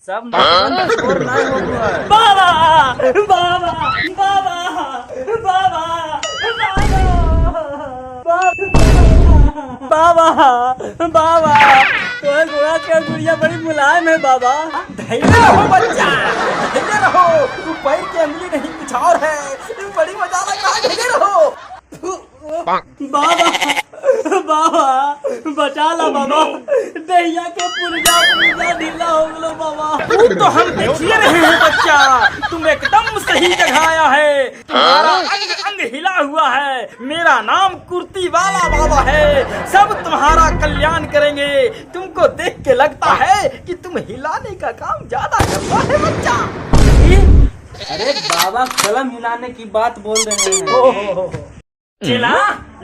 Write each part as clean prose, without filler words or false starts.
सब मतबंद छोड़ ना हो गया है। बाबा बाबा बाबा बाबा बाबा बाबा तो गोरा के गुड़िया बड़ी मुलायम है बाबा। धैर्य रहो बच्चा, धैर्य रहो। तू पैर की अंगुली नहीं कुछ और है। बड़ी मजा लगा, धैर्य रहो। बाबा बाबा बचा ला बाबा, दहिया के पुर्जा ढीला हो गलो बाबा। तू तो हम देखिए रहे हैं बच्चा, तुम एकदम सही जगह आया है। तुम्हारा अंग अंग हिला हुआ है। मेरा नाम कुर्ती वाला बाबा है। सब तुम्हारा कल्याण करेंगे। तुमको देख के लगता है कि तुम हिलाने का काम ज्यादा करता है बच्चा। अरे बाबा कलम हिलाने की बात बोल रहे हैं। चला,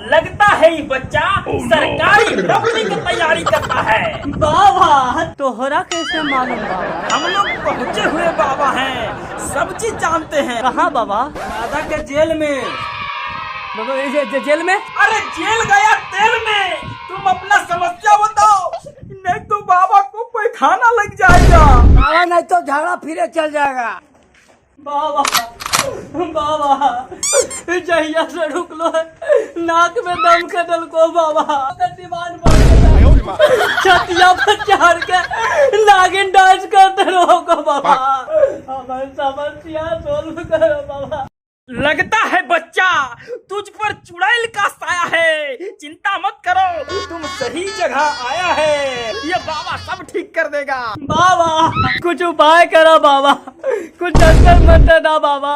लगता है ये बच्चा सरकारी नौकरी की तैयारी करता है। बाबा तोहरा कैसे मालूम बाबा? हम लोग पहुँचे हुए बाबा हैं, सब चीज जानते हैं। कहाँ बाबा? दादा के जेल में। बाबा जेल में? अरे जेल गया तेल में। तुम अपना समस्या बताओ, नहीं तो बाबा को कोई खाना लग जाएगा। बाबा नहीं तो झाड़ा फिरे चल जाएगा। बाबा बाबा जहिया से रुक लो है, नाक में दम के डल को बाबा। डिमांड छतिया पर चढ़ के नागिन डांस करते रहो को बाबा। हमारी समस्या सोल्व करो बाबा। लगता है बच्चा तुझ पर चुड़ैल का साया है। चिंता मत करो, तुम सही जगह आया है। ये बाबा सब ठीक कर देगा। बाबा कुछ उपाय करो बाबा, कुछ जंतर मंतर ना बाबा,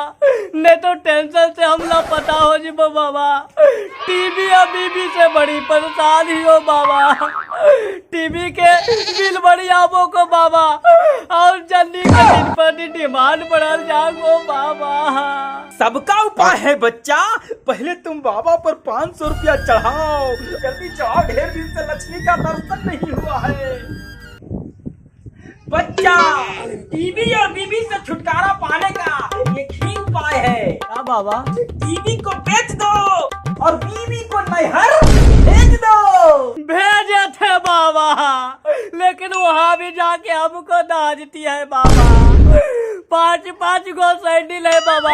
नहीं तो टेंशन से हम लापता हो जीबो बाबा। टीवी और बीबी से बड़ी परेशानी हो बाबा। टीवी के बिल बड़ी आवो को बाबा, और जल्दी के दिन पर दिन डिमांड बढ़ल जागो बाबा। सबका उपाय है बच्चा। पहले तुम बाबा पर 500 रुपया चढ़ाओ। जल्दी चढ़ाओ, ढेर दिन से लक्ष्मी का दर्शन नहीं हुआ है। बच्चा टीवी और बीबी से छुटकारा पाने का एक ही उपाय है। क्या बाबा? टीवी को बेच दो और बीबी को नैहर भेज दो। भेजे थे बाबा, लेकिन वहाँ भी जाके हमको दाजती है बाबा। 5-5 गो सैंडल है बाबा,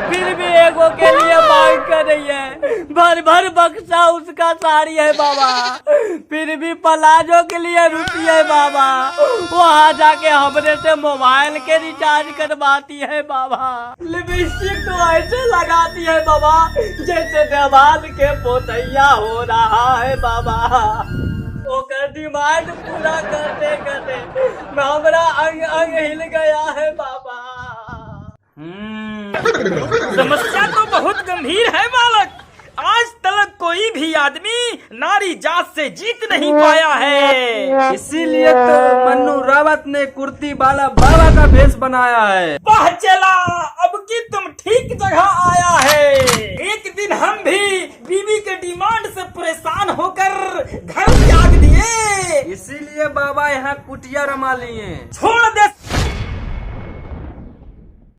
फिर भी एगो के लिए मांग कर रही है। भर भर बक्सा उसका साड़ी है बाबा, फिर भी पलाजो के लिए रुकी है बाबा। वहाँ जाके हमने से मोबाइल के रिचार्ज करवाती है बाबा। लिपस्टिक तो ऐसे लगाती है बाबा जैसे देवाल के पोतैया हो रहा है बाबा। ओकर डिमांड पूरा करते करते हमारा अंग अंग हिल गया है बाबा। समस्या तो बहुत गंभीर है बालक। आज तक कोई भी आदमी नारी जात से जीत नहीं पाया है। इसीलिए तो मन्नू रावत ने कुर्ती वाला बाबा का भेष बनाया है। वाह चला, अब की तुम ठीक जगह आया है। एक दिन हम भी बीवी के डिमांड से परेशान होकर घर त्याग दिए। इसीलिए बाबा यहाँ कुटिया रमा लिए। छोड़ दे